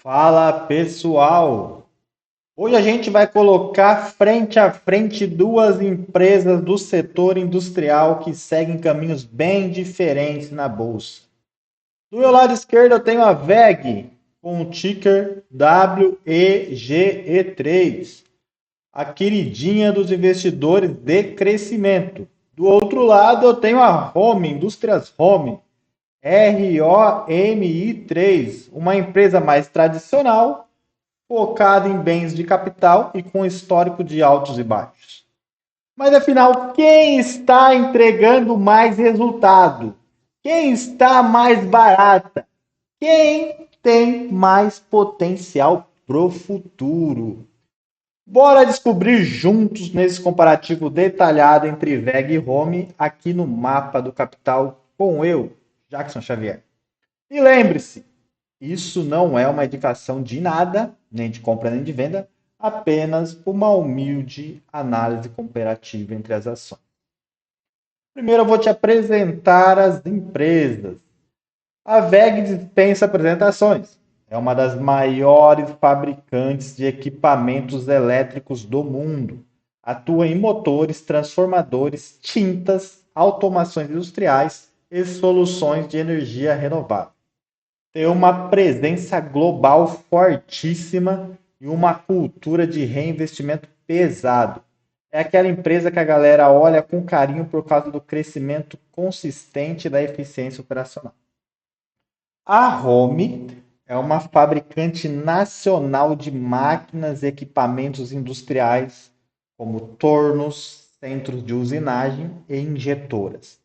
Fala pessoal! Hoje a gente vai colocar frente a frente duas empresas do setor industrial que seguem caminhos bem diferentes na bolsa. Do meu lado esquerdo eu tenho a WEG com o ticker WEGE3, a queridinha dos investidores de crescimento. Do outro lado eu tenho a Home, Indústrias Home, ROMI3, uma empresa mais tradicional focado em bens de capital e com histórico de altos e baixos. Mas afinal, quem está entregando mais resultado? Quem está mais barata? Quem tem mais potencial pro futuro? Bora descobrir juntos nesse comparativo detalhado entre VEG e Home aqui no mapa do capital com eu, Jackson Xavier. E lembre-se, isso não é uma indicação de nada, nem de compra nem de venda, apenas uma humilde análise comparativa entre as ações. Primeiro eu vou te apresentar as empresas. A WEG dispensa apresentações. É uma das maiores fabricantes de equipamentos elétricos do mundo. Atua em motores, transformadores, tintas, automações industriais e soluções de energia renovável. Tem uma presença global fortíssima e uma cultura de reinvestimento pesado. É aquela empresa que a galera olha com carinho por causa do crescimento consistente da eficiência operacional. A Home é uma fabricante nacional de máquinas e equipamentos industriais, como tornos, centros de usinagem e injetoras.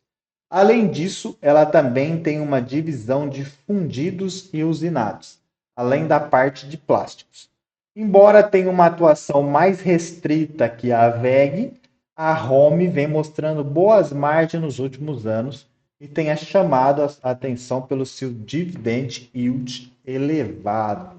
Além disso, ela também tem uma divisão de fundidos e usinados, além da parte de plásticos. Embora tenha uma atuação mais restrita que a WEG, a Home vem mostrando boas margens nos últimos anos e tenha chamado a atenção pelo seu dividend yield elevado.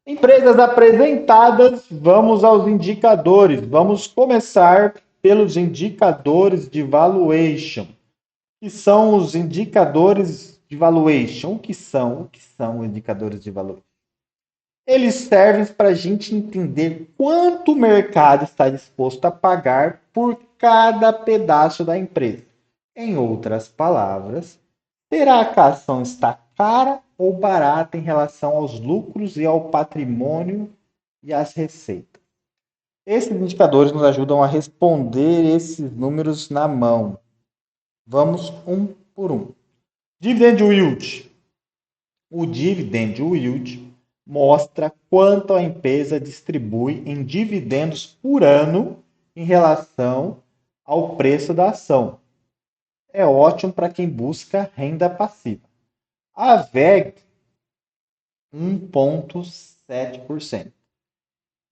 Empresas apresentadas, vamos aos indicadores. Vamos começar pelos indicadores de valuation. O que são os indicadores de valuation? O que são? O que são os indicadores de valuation? Eles servem para a gente entender quanto o mercado está disposto a pagar por cada pedaço da empresa. Em outras palavras, será que a ação está cara ou barata em relação aos lucros e ao patrimônio e às receitas? Esses indicadores nos ajudam a responder esses números na mão. Vamos um por um. Dividend yield. O dividend yield mostra quanto a empresa distribui em dividendos por ano em relação ao preço da ação. É ótimo para quem busca renda passiva. A VEG, 1,7%.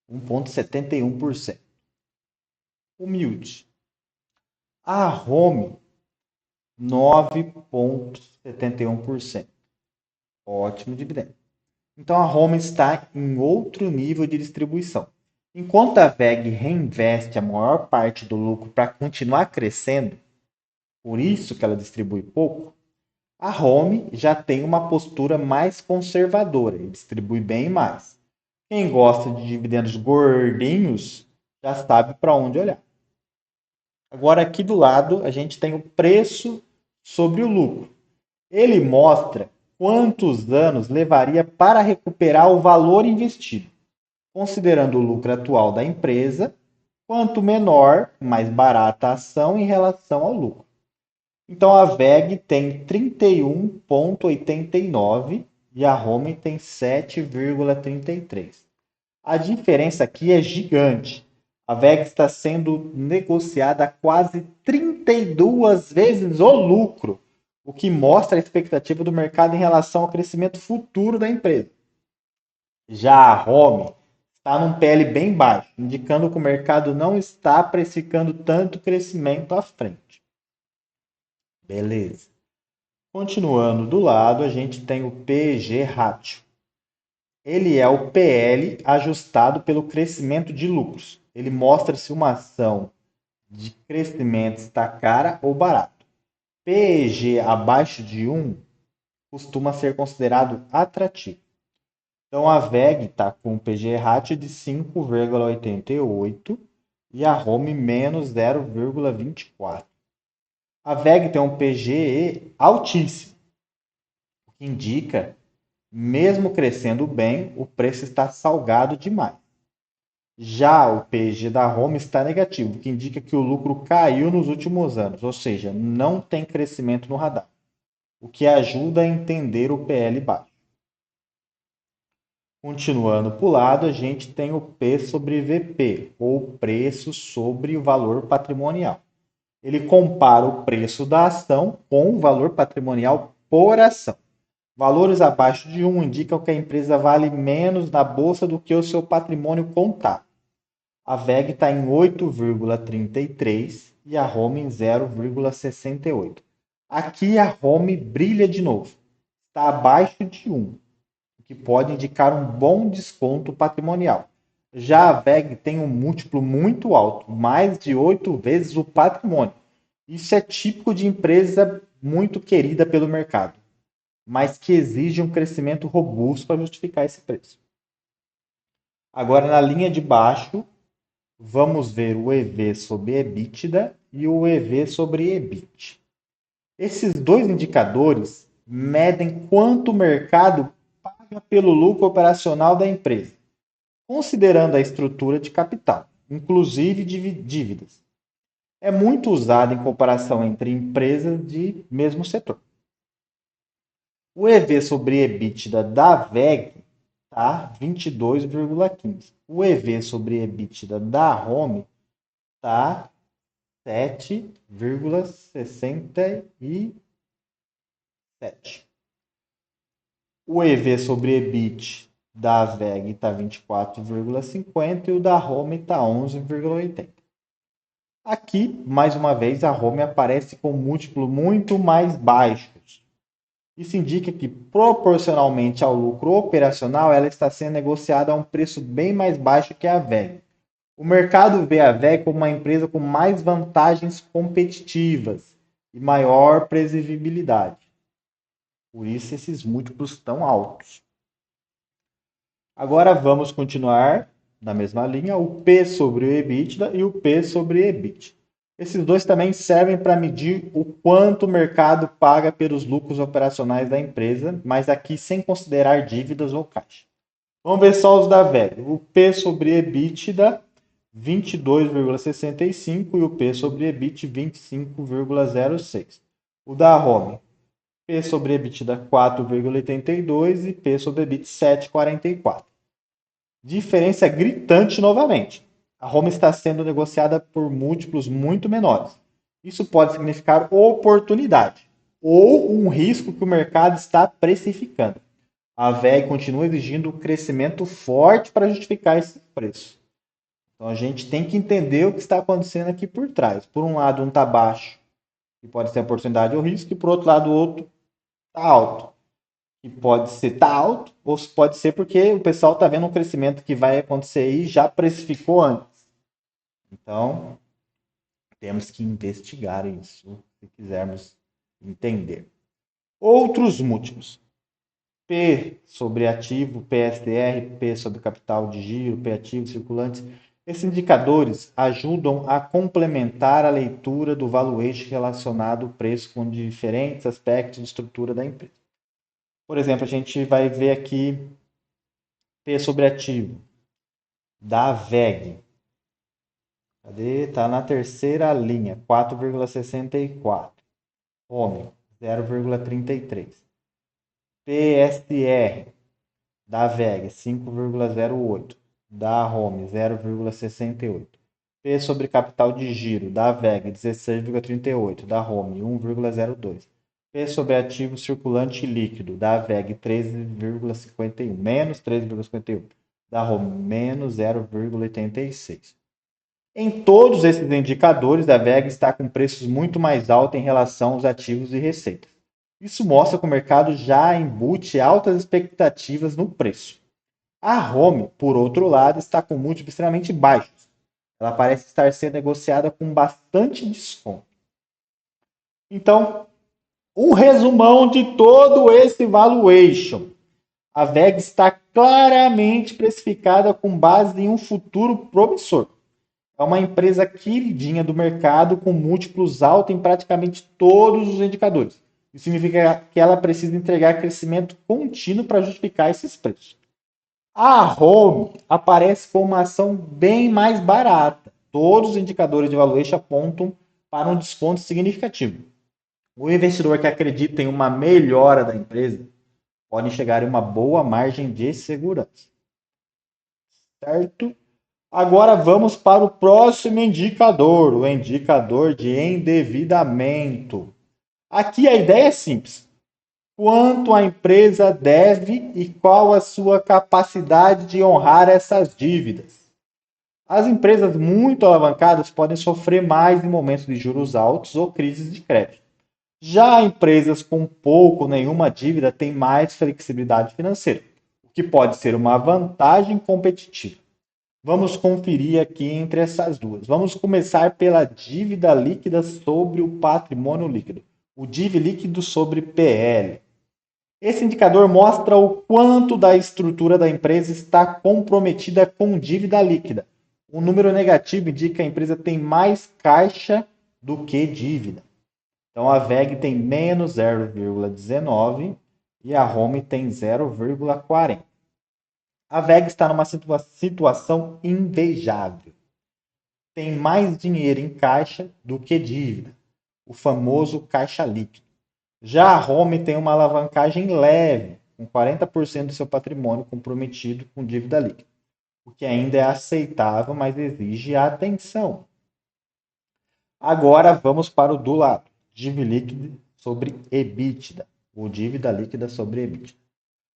1,71%. Humilde. A Home, 9,71%. Ótimo dividendo. Então a Home está em outro nível de distribuição. Enquanto a VEG reinveste a maior parte do lucro para continuar crescendo, por isso que ela distribui pouco, a Home já tem uma postura mais conservadora e distribui bem mais. Quem gosta de dividendos gordinhos já sabe para onde olhar. Agora aqui do lado a gente tem o preço sobre o lucro. Ele mostra quantos anos levaria para recuperar o valor investido, considerando o lucro atual da empresa, quanto menor, mais barata a ação em relação ao lucro. Então a VEG tem 31,89 e a Home tem 7,33. A diferença aqui é gigante. A VEG está sendo negociada a quase 32 vezes o lucro, o que mostra a expectativa do mercado em relação ao crescimento futuro da empresa. Já a Home está num PL bem baixo, indicando que o mercado não está precificando tanto crescimento à frente. Beleza. Continuando do lado, a gente tem o PG Ratio. Ele é o PL ajustado pelo crescimento de lucros. Ele mostra se uma ação de crescimento está cara ou barato. PEG abaixo de 1 costuma ser considerado atrativo. Então a VEG está com um PG ratio de 5,88 e a Home menos 0,24. A VEG tem um PGE altíssimo, o que indica, mesmo crescendo bem, o preço está salgado demais. Já o PG da Home está negativo, o que indica que o lucro caiu nos últimos anos, ou seja, não tem crescimento no radar, o que ajuda a entender o PL baixo. Continuando para o lado, a gente tem o P sobre VP, ou preço sobre o valor patrimonial. Ele compara o preço da ação com o valor patrimonial por ação. Valores abaixo de 1 indicam que a empresa vale menos na bolsa do que o seu patrimônio contábil. A VEG está em 8,33 e a Home em 0,68. Aqui a Home brilha de novo. Está abaixo de 1, o que pode indicar um bom desconto patrimonial. Já a VEG tem um múltiplo muito alto, mais de 8 vezes o patrimônio. Isso é típico de empresa muito querida pelo mercado, mas que exige um crescimento robusto para justificar esse preço. Agora, na linha de baixo, vamos ver o EV sobre EBITDA e o EV sobre EBIT. Esses dois indicadores medem quanto o mercado paga pelo lucro operacional da empresa, considerando a estrutura de capital, inclusive dívidas. É muito usado em comparação entre empresas de mesmo setor. O EV sobre EBITDA da VEG está 22,15. O EV sobre EBITDA da Home está 7,67. O EV sobre EBIT da VEG está 24,50 e o da Home está 11,80. Aqui, mais uma vez, a Home aparece com múltiplo muito mais baixos. Isso indica que, proporcionalmente ao lucro operacional, ela está sendo negociada a um preço bem mais baixo que a VEG. O mercado vê a VEG como uma empresa com mais vantagens competitivas e maior previsibilidade. Por isso esses múltiplos tão altos. Agora vamos continuar na mesma linha, o P sobre o EBITDA e o P sobre o EBIT. Esses dois também servem para medir o quanto o mercado paga pelos lucros operacionais da empresa, mas aqui sem considerar dívidas ou caixa. Vamos ver só os da VEG. O P sobre EBITDA 22,65 e o P sobre EBIT 25,06. O da Home, P sobre EBITDA 4,82 e P sobre EBIT 7,44. Diferença gritante novamente. A Home está sendo negociada por múltiplos muito menores. Isso pode significar oportunidade ou um risco que o mercado está precificando. A VEG continua exigindo um crescimento forte para justificar esse preço. Então a gente tem que entender o que está acontecendo aqui por trás. Por um lado, um está baixo, que pode ser oportunidade ou risco, e por outro lado, o outro está alto, que pode ser tá alto, ou pode ser porque o pessoal está vendo um crescimento que vai acontecer e já precificou antes. Então, temos que investigar isso, se quisermos entender. Outros múltiplos. P sobre ativo, PSDR, P sobre capital de giro, P ativo, circulantes. Esses indicadores ajudam a complementar a leitura do valuation relacionado ao preço com diferentes aspectos de estrutura da empresa. Por exemplo, a gente vai ver aqui P sobre ativo da VEG. Cadê? Está na terceira linha, 4,64. Home, 0,33. PSR da VEG, 5,08. Da Home, 0,68. P sobre capital de giro da VEG, 16,38. Da Home, 1,02. P sobre ativo circulante líquido da VEG, 13,51. Menos 13,51. Da Home, menos 0,86. Em todos esses indicadores, a VEG está com preços muito mais altos em relação aos ativos e receitas. Isso mostra que o mercado já embute altas expectativas no preço. A Home, por outro lado, está com múltiplos extremamente baixos. Ela parece estar sendo negociada com bastante desconto. Então, um resumão de todo esse valuation. A VEG está claramente precificada com base em um futuro promissor. É uma empresa queridinha do mercado com múltiplos altos em praticamente todos os indicadores. Isso significa que ela precisa entregar crescimento contínuo para justificar esses preços. A Home aparece como uma ação bem mais barata. Todos os indicadores de valuation apontam para um desconto significativo. O investidor que acredita em uma melhora da empresa pode chegar em uma boa margem de segurança. Certo? Agora vamos para o próximo indicador, o indicador de endividamento. Aqui a ideia é simples. Quanto a empresa deve e qual a sua capacidade de honrar essas dívidas? As empresas muito alavancadas podem sofrer mais em momentos de juros altos ou crises de crédito. Já empresas com pouco ou nenhuma dívida têm mais flexibilidade financeira, o que pode ser uma vantagem competitiva. Vamos conferir aqui entre essas duas. Vamos começar pela dívida líquida sobre o patrimônio líquido, o DIV líquido sobre PL. Esse indicador mostra o quanto da estrutura da empresa está comprometida com dívida líquida. O número negativo indica que a empresa tem mais caixa do que dívida. Então a VEG tem menos 0,19 e a Home tem 0,40. A VEG está numa situação invejável. Tem mais dinheiro em caixa do que dívida, o famoso caixa líquido. Já a Home tem uma alavancagem leve, com 40% do seu patrimônio comprometido com dívida líquida, o que ainda é aceitável, mas exige atenção. Agora vamos para o do lado, dívida líquida sobre EBITDA, ou dívida líquida sobre EBITDA.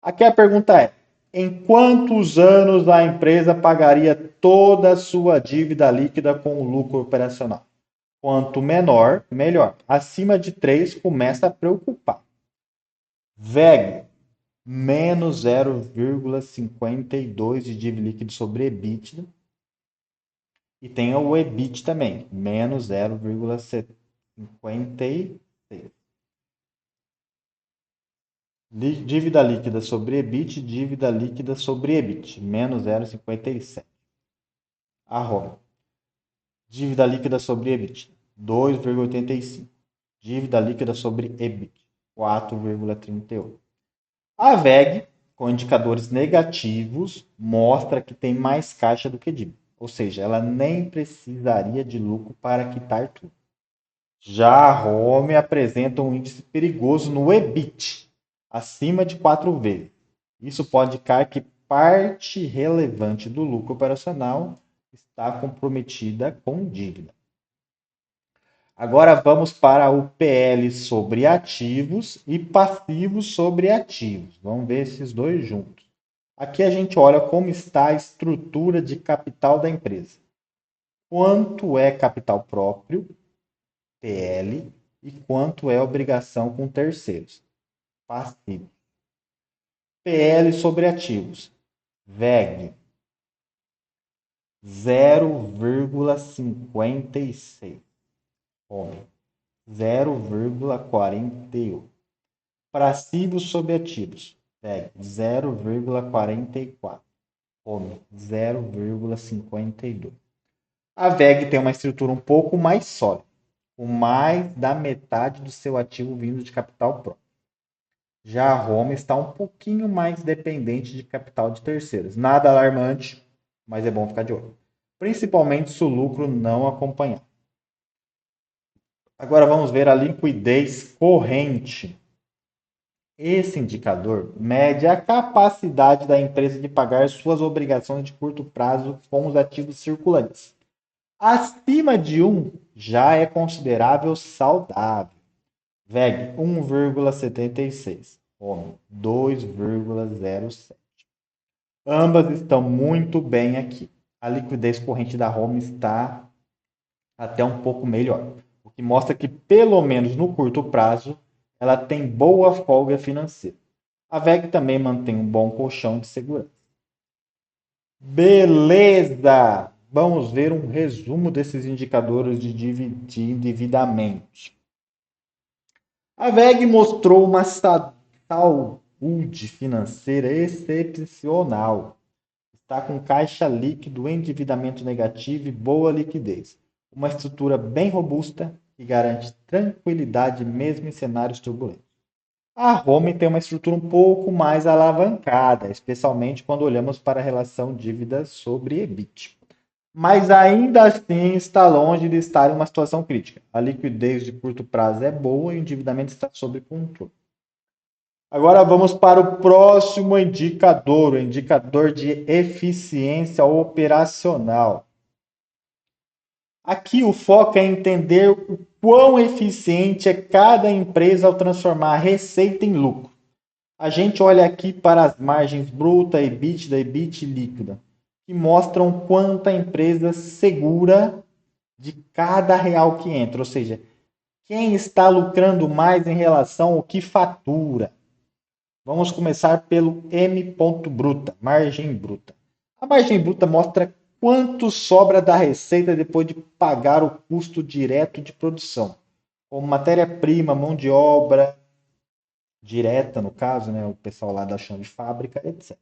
Aqui a pergunta é: em quantos anos a empresa pagaria toda a sua dívida líquida com o lucro operacional? Quanto menor, melhor. Acima de 3 começa a preocupar. VEG, menos 0,52 de dívida líquida sobre EBITDA. E tem o EBIT também, menos 0,56. Dívida líquida sobre EBIT, dívida líquida sobre EBIT, menos 0,57. A Home. Dívida líquida sobre EBIT, 2,85. Dívida líquida sobre EBIT, 4,38. A VEG, com indicadores negativos, mostra que tem mais caixa do que dívida. Ou seja, ela nem precisaria de lucro para quitar tudo. Já a Home apresenta um índice perigoso no EBIT, acima de 4 vezes. Isso pode indicar que parte relevante do lucro operacional está comprometida com dívida. Agora vamos para o PL sobre ativos e passivos sobre ativos. Vamos ver esses dois juntos. Aqui a gente olha como está a estrutura de capital da empresa. Quanto é capital próprio, PL, e quanto é obrigação com terceiros, passivo. PL sobre ativos, VEG, 0,56. Home, 0,48. Passivos sobre ativos, VEG, 0,44. Home, 0,52. A VEG tem uma estrutura um pouco mais sólida, com mais da metade do seu ativo vindo de capital próprio. Já a Home está um pouquinho mais dependente de capital de terceiros. Nada alarmante, mas é bom ficar de olho. Principalmente se o lucro não acompanhar. Agora vamos ver a liquidez corrente. Esse indicador mede a capacidade da empresa de pagar suas obrigações de curto prazo com os ativos circulantes. Acima de 1 já é considerável saudável. VEG 1,76, Home 2,07. Ambas estão muito bem aqui. A liquidez corrente da Home está até um pouco melhor, o que mostra que, pelo menos no curto prazo, ela tem boa folga financeira. A VEG também mantém um bom colchão de segurança. Beleza! Vamos ver um resumo desses indicadores de endividamento. A VEG mostrou uma saudável saúde financeira excepcional. Está com caixa líquido, endividamento negativo e boa liquidez. Uma estrutura bem robusta que garante tranquilidade mesmo em cenários turbulentos. A Home tem uma estrutura um pouco mais alavancada, especialmente quando olhamos para a relação dívida sobre EBIT. Mas ainda assim está longe de estar em uma situação crítica. A liquidez de curto prazo é boa e o endividamento está sob controle. Agora vamos para o próximo indicador, o indicador de eficiência operacional. Aqui o foco é entender o quão eficiente é cada empresa ao transformar a receita em lucro. A gente olha aqui para as margens bruta, EBITDA, EBIT líquida, que mostram quanto a empresa segura de cada real que entra, ou seja, quem está lucrando mais em relação ao que fatura. Vamos começar pelo M. bruta, margem bruta. A margem bruta mostra quanto sobra da receita depois de pagar o custo direto de produção, como matéria-prima, mão de obra direta, no caso, né, o pessoal lá da chão de fábrica, etc.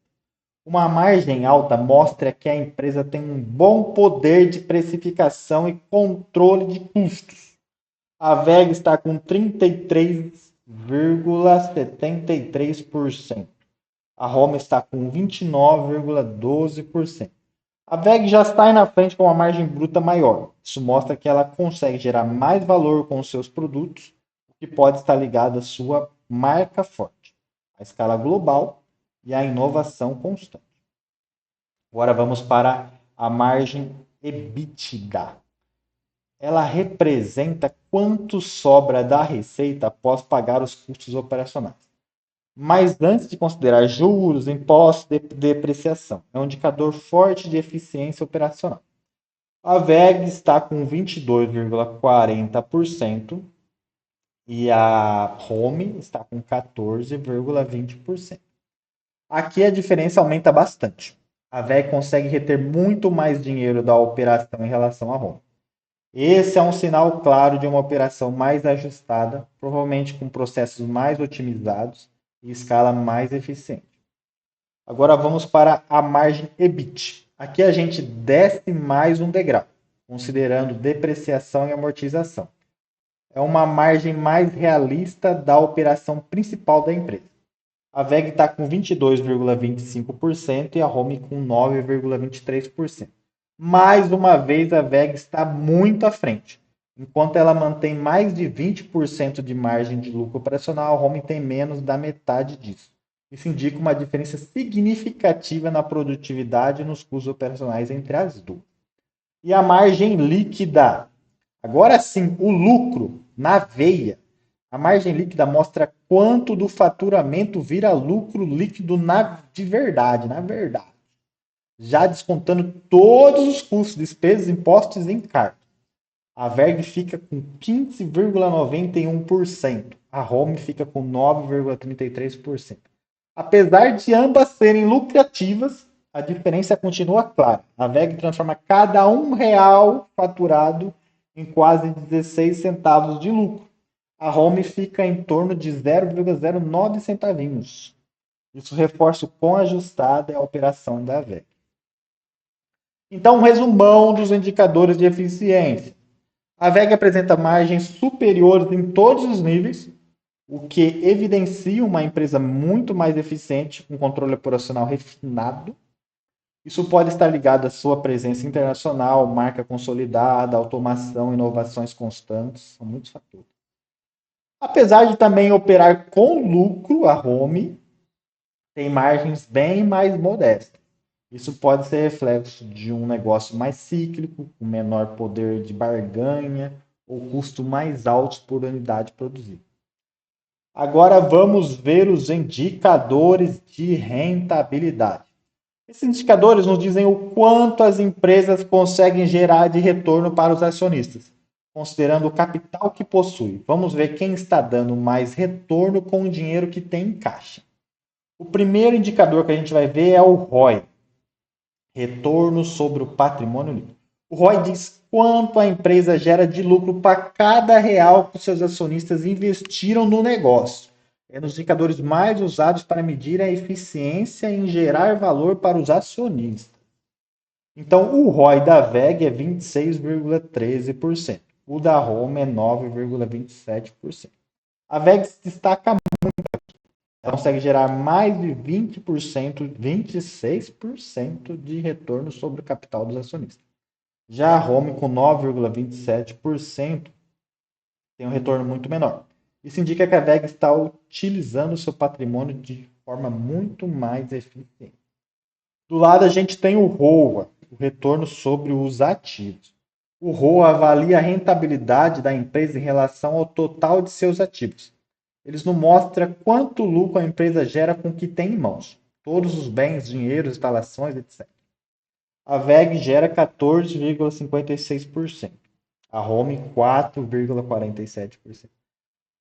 Uma margem alta mostra que a empresa tem um bom poder de precificação e controle de custos. A VEG está com 33,73%. A Home está com 29,12%. A VEG já está aí na frente com uma margem bruta maior. Isso mostra que ela consegue gerar mais valor com os seus produtos, o que pode estar ligado à sua marca forte, a escala global e a inovação constante. Agora vamos para a margem EBITDA. Ela representa quanto sobra da receita após pagar os custos operacionais. Mas antes de considerar juros, impostos e depreciação, é um indicador forte de eficiência operacional. A VEG está com 22,40% e a Home está com 14,20%. Aqui a diferença aumenta bastante. A VEG consegue reter muito mais dinheiro da operação em relação à Home. Esse é um sinal claro de uma operação mais ajustada, provavelmente com processos mais otimizados e escala mais eficiente. Agora vamos para a margem EBIT. Aqui a gente desce mais um degrau, considerando depreciação e amortização. É uma margem mais realista da operação principal da empresa. A VEG está com 22,25% e a Home com 9,23%. Mais uma vez, a VEG está muito à frente. Enquanto ela mantém mais de 20% de margem de lucro operacional, a Home tem menos da metade disso. Isso indica uma diferença significativa na produtividade e nos custos operacionais entre as duas. E a margem líquida. Agora sim, o lucro na veia. A margem líquida mostra quanto do faturamento vira lucro líquido de verdade, na verdade. Já descontando todos os custos, despesas, impostos e encargos. A VEG fica com 15,91%. A Home fica com 9,33%. Apesar de ambas serem lucrativas, a diferença continua clara. A VEG transforma cada R$1 faturado em quase 16 centavos de lucro. A Home fica em torno de 0,09 centavinhos. Isso reforça o quão ajustada é a operação da VEG. Então, um resumão dos indicadores de eficiência. A VEG apresenta margens superiores em todos os níveis, o que evidencia uma empresa muito mais eficiente, com controle operacional refinado. Isso pode estar ligado à sua presença internacional, marca consolidada, automação, inovações constantes, são muitos fatores. Apesar de também operar com lucro, a Home tem margens bem mais modestas. Isso pode ser reflexo de um negócio mais cíclico, com menor poder de barganha ou custo mais altos por unidade produzida. Agora vamos ver os indicadores de rentabilidade. Esses indicadores nos dizem o quanto as empresas conseguem gerar de retorno para os acionistas, considerando o capital que possui. Vamos ver quem está dando mais retorno com o dinheiro que tem em caixa. O primeiro indicador que a gente vai ver é o ROI. Retorno sobre o patrimônio líquido. O ROI diz quanto a empresa gera de lucro para cada real que seus acionistas investiram no negócio. é nos indicadores mais usados para medir a eficiência em gerar valor para os acionistas. Então, o ROI da VEG é 26,13%. O da Home é 9,27%. A VEG se destaca muito. Ela consegue gerar mais de 20%, 26% de retorno sobre o capital dos acionistas. Já a Home, com 9,27%, tem um retorno muito menor. Isso indica que a VEG está utilizando o seu patrimônio de forma muito mais eficiente. Do lado, a gente tem o ROA, o retorno sobre os ativos. O ROA avalia a rentabilidade da empresa em relação ao total de seus ativos. Eles nos mostram quanto lucro a empresa gera com o que tem em mãos. Todos os bens, dinheiro, instalações, etc. A VEG gera 14,56%. A Home, 4,47%.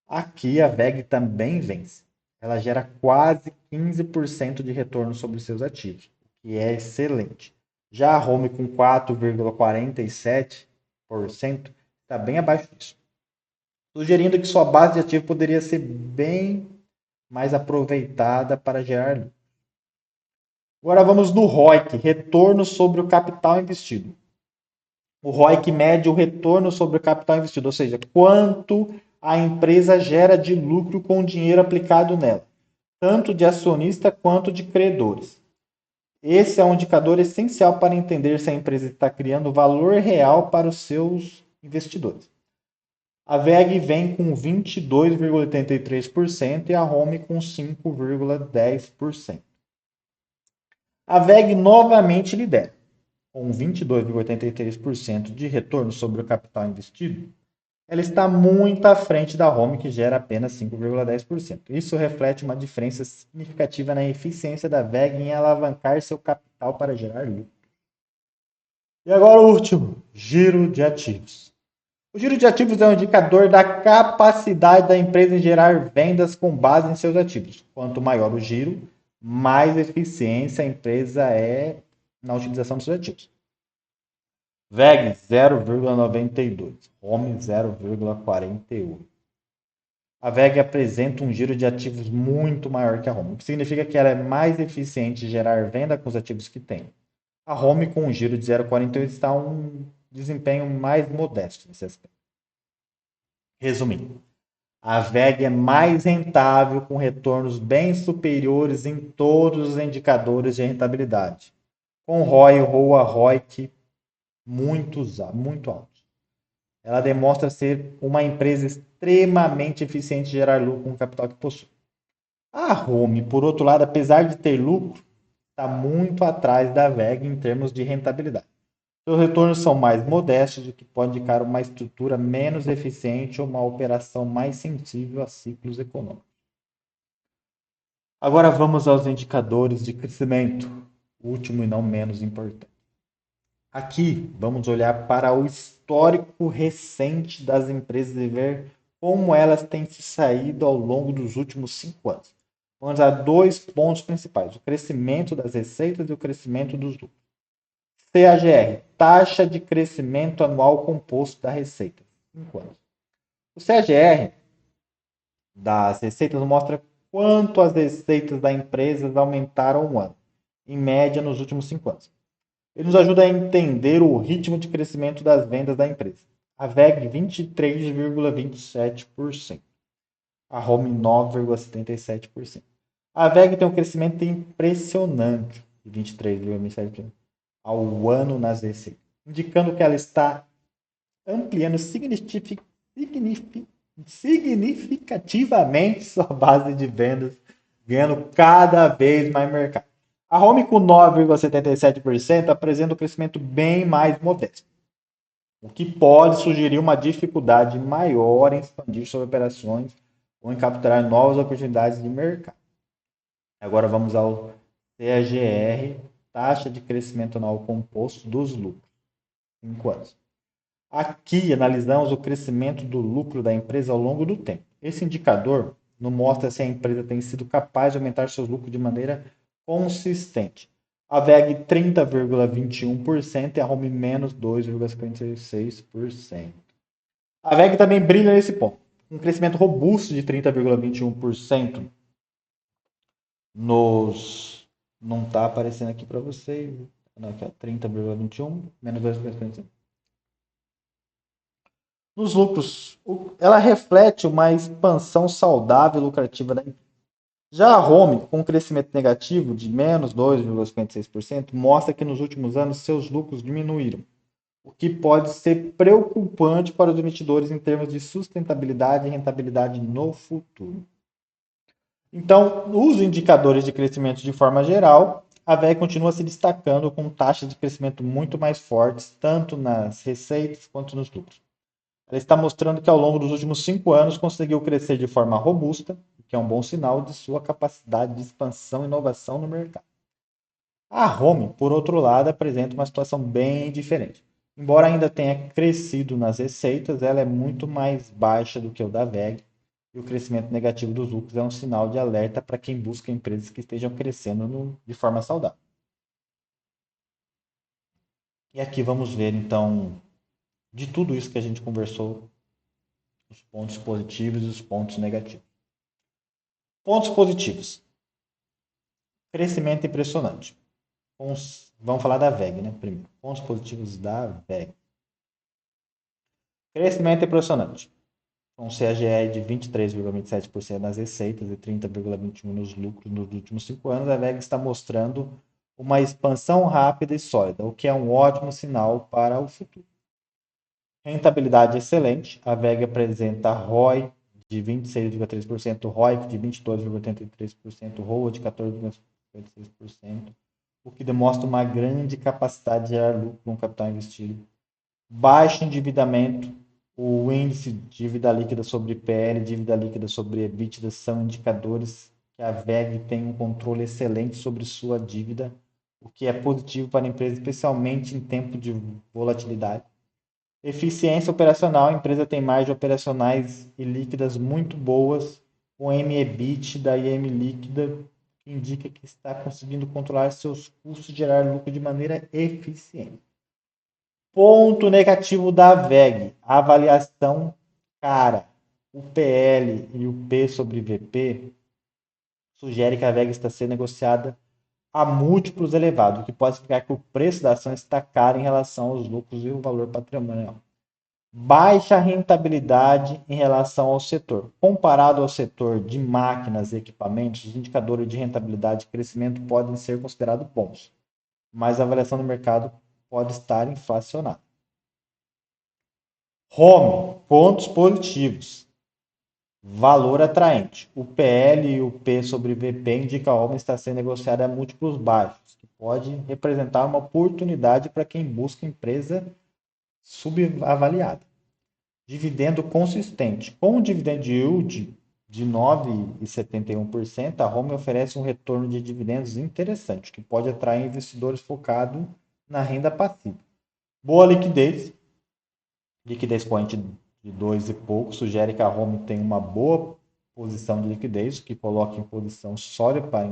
Aqui a VEG também vence. Ela gera quase 15% de retorno sobre seus ativos, o que é excelente. Já a Home com 4,47% está bem abaixo disso, sugerindo que sua base de ativo poderia ser bem mais aproveitada para gerar lucro. Agora vamos no ROIC, retorno sobre o capital investido. O ROIC mede o retorno sobre o capital investido, ou seja, quanto a empresa gera de lucro com o dinheiro aplicado nela, tanto de acionista quanto de credores. Esse é um indicador essencial para entender se a empresa está criando valor real para os seus investidores. A VEG vem com 22,83% e a Home com 5,10%. A VEG novamente lidera, com 22,83% de retorno sobre o capital investido. Ela está muito à frente da Home, que gera apenas 5,10%. Isso reflete uma diferença significativa na eficiência da VEG em alavancar seu capital para gerar lucro. E agora o último, giro de ativos. O giro de ativos é um indicador da capacidade da empresa em gerar vendas com base em seus ativos. Quanto maior o giro, mais eficiência a empresa é na utilização dos seus ativos. VEG 0,92, Home 0,48. A VEG apresenta um giro de ativos muito maior que a Home, o que significa que ela é mais eficiente em gerar venda com os ativos que tem. A Home, com um giro de 0,48, está um desempenho mais modesto nesse aspecto. Resumindo, a VEG é mais rentável, com retornos bem superiores em todos os indicadores de rentabilidade, com ROI, ROA, ROIC muito altos. Ela demonstra ser uma empresa extremamente eficiente em gerar lucro com o capital que possui. A Home, por outro lado, apesar de ter lucro, está muito atrás da VEG em termos de rentabilidade. Seus retornos são mais modestos, o que pode indicar uma estrutura menos eficiente ou uma operação mais sensível a ciclos econômicos. Agora vamos aos indicadores de crescimento, último e não menos importante. Aqui vamos olhar para o histórico recente das empresas e ver como elas têm se saído ao longo dos últimos 5 anos. Vamos a 2 pontos principais: o crescimento das receitas e o crescimento dos lucros. CAGR, taxa de crescimento anual composto da receita, 5 anos. O CAGR das receitas mostra quanto as receitas da empresa aumentaram um ano, em média nos últimos 5 anos. Ele nos ajuda a entender o ritmo de crescimento das vendas da empresa. A VEG 23,27%. A Home 9,77%. A VEG tem um crescimento impressionante de 23,27% ao ano nas receitas, indicando que ela está ampliando significativamente sua base de vendas, ganhando cada vez mais mercado. A Home, com 9,77%, apresenta um crescimento bem mais modesto, o que pode sugerir uma dificuldade maior em expandir suas operações ou em capturar novas oportunidades de mercado. Agora vamos ao CAGR, taxa de crescimento anual composto dos lucros, 5 anos. Aqui analisamos o crescimento do lucro da empresa ao longo do tempo. Esse indicador nos mostra se a empresa tem sido capaz de aumentar seus lucros de maneira consistente. A VEG 30,21% e a Home menos 2,56%. A VEG também brilha nesse ponto. um crescimento robusto de 30,21% nos... Não está aparecendo aqui para vocês. Não, aqui é 30,21 menos 2,45. Nos lucros, ela reflete uma expansão saudável e lucrativa da empresa. Já a Home, com um crescimento negativo de menos 2,56%, mostra que nos últimos anos seus lucros diminuíram, o que pode ser preocupante para os investidores em termos de sustentabilidade e rentabilidade no futuro. Então, os indicadores de crescimento de forma geral, a VEG continua se destacando com taxas de crescimento muito mais fortes, tanto nas receitas quanto nos lucros. Ela está mostrando que ao longo dos últimos 5 anos conseguiu crescer de forma robusta, o que é um bom sinal de sua capacidade de expansão e inovação no mercado. A Home, por outro lado, apresenta uma situação bem diferente. Embora ainda tenha crescido nas receitas, ela é muito mais baixa do que o da VEG, e o crescimento negativo dos lucros é um sinal de alerta para quem busca empresas que estejam crescendo de forma saudável. E aqui vamos ver, então, de tudo isso que a gente conversou, os pontos positivos e os pontos negativos. Pontos positivos. Crescimento impressionante. Vamos falar da VEG, né? Primeiro. Pontos positivos da VEG. Crescimento impressionante. Com CAGR de 23,27% nas receitas e 30,21% nos lucros nos últimos 5 anos, a VEG está mostrando uma expansão rápida e sólida, o que é um ótimo sinal para o futuro. Rentabilidade excelente. A VEG apresenta ROI de 26,3%, ROIC de 22,83%, ROA de 14,56%, o que demonstra uma grande capacidade de gerar lucro com o capital investido. Baixo endividamento, o índice de dívida líquida sobre PL, dívida líquida sobre EBITDA são indicadores que a VEG tem um controle excelente sobre sua dívida, o que é positivo para a empresa, especialmente em tempo de volatilidade. Eficiência operacional, a empresa tem margens operacionais e líquidas muito boas, com M/EBITDA e M líquida, que indica que está conseguindo controlar seus custos e gerar lucro de maneira eficiente. Ponto negativo da VEG, a avaliação cara. O PL e o P sobre VP sugere que a VEG está sendo negociada a múltiplos elevados, o que pode significar que o preço da ação está caro em relação aos lucros e o valor patrimonial. Baixa rentabilidade em relação ao setor. Comparado ao setor de máquinas e equipamentos, os indicadores de rentabilidade e crescimento podem ser considerados bons, mas a avaliação do mercado pode estar inflacionada. Home, pontos positivos. Valor atraente. O PL e o P sobre VP indica que a Home está sendo negociada a múltiplos baixos, que pode representar uma oportunidade para quem busca empresa subavaliada. Dividendo consistente. Com um dividend yield de 9,71%, a Home oferece um retorno de dividendos interessante, que pode atrair investidores focados na renda passiva. Boa liquidez. Liquidez corrente de 2 e pouco sugere que a Home tem uma boa posição de liquidez, que coloca em posição sólida para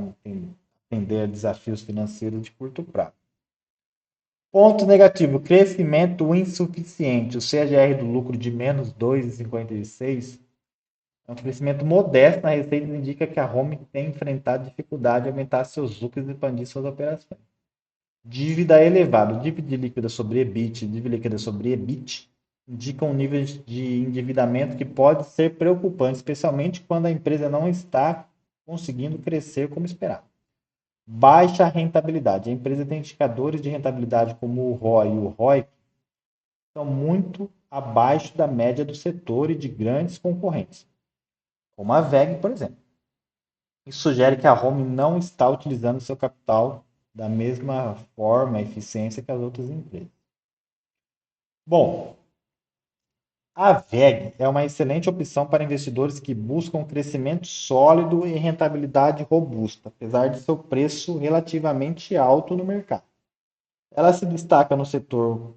atender a desafios financeiros de curto prazo. Ponto negativo, crescimento insuficiente. O CAGR do lucro de menos 2,56 é um crescimento modesto na receita e indica que a Home tem enfrentado dificuldade de aumentar seus lucros e expandir suas operações. Dívida elevada. Dívida líquida sobre EBIT e dívida líquida sobre EBIT indicam um nível de endividamento que pode ser preocupante, especialmente quando a empresa não está conseguindo crescer como esperado. Baixa rentabilidade. A empresa tem indicadores de rentabilidade como o ROI e o ROIC são muito abaixo da média do setor e de grandes concorrentes, como a VEG, por exemplo. Isso sugere que a Home não está utilizando seu capital da mesma forma e eficiência que as outras empresas. Bom, a VEG é uma excelente opção para investidores que buscam crescimento sólido e rentabilidade robusta, apesar de seu preço relativamente alto no mercado. Ela se destaca no setor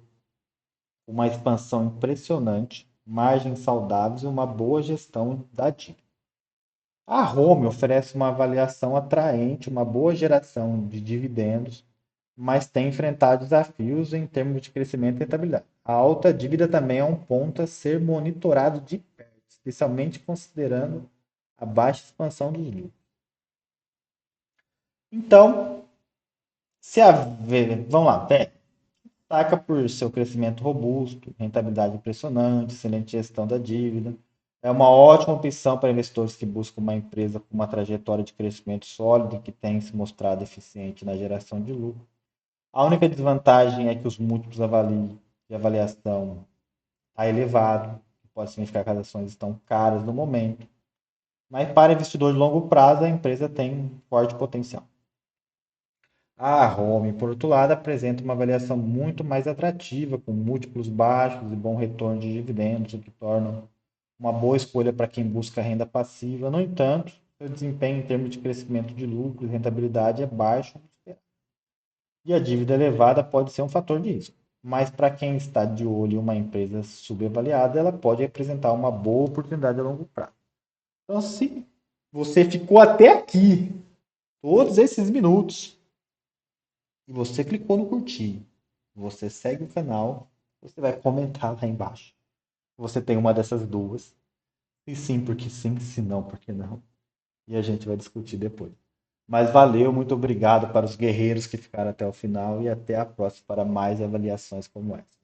com uma expansão impressionante, margens saudáveis e uma boa gestão da dívida. A Home oferece uma avaliação atraente, uma boa geração de dividendos, mas tem enfrentado desafios em termos de crescimento e rentabilidade. A alta dívida também é um ponto a ser monitorado de perto. especialmente considerando a baixa expansão dos lucros. Então, vamos lá, destaca por seu crescimento robusto, rentabilidade impressionante, excelente gestão da dívida. É uma ótima opção para investidores que buscam uma empresa com uma trajetória de crescimento sólida e que tem se mostrado eficiente na geração de lucro. A única desvantagem é que os múltiplos de avaliação está elevado, pode significar que as ações estão caras no momento. Mas para investidor de longo prazo, a empresa tem um forte potencial. A Home, por outro lado, apresenta uma avaliação muito mais atrativa, com múltiplos baixos e bom retorno de dividendos, o que torna uma boa escolha para quem busca renda passiva. No entanto, seu desempenho em termos de crescimento de lucro e rentabilidade é baixo e a dívida elevada pode ser um fator de risco. Mas para quem está de olho em uma empresa subavaliada, ela pode representar uma boa oportunidade a longo prazo. Então, se você ficou até aqui, todos esses minutos, e você clicou no curtir, você segue o canal, você vai comentar lá embaixo. Você tem uma dessas duas. Se sim, porque sim, se não, porque não. E a gente vai discutir depois. Mas valeu, muito obrigado para os guerreiros que ficaram até o final e até a próxima para mais avaliações como essa.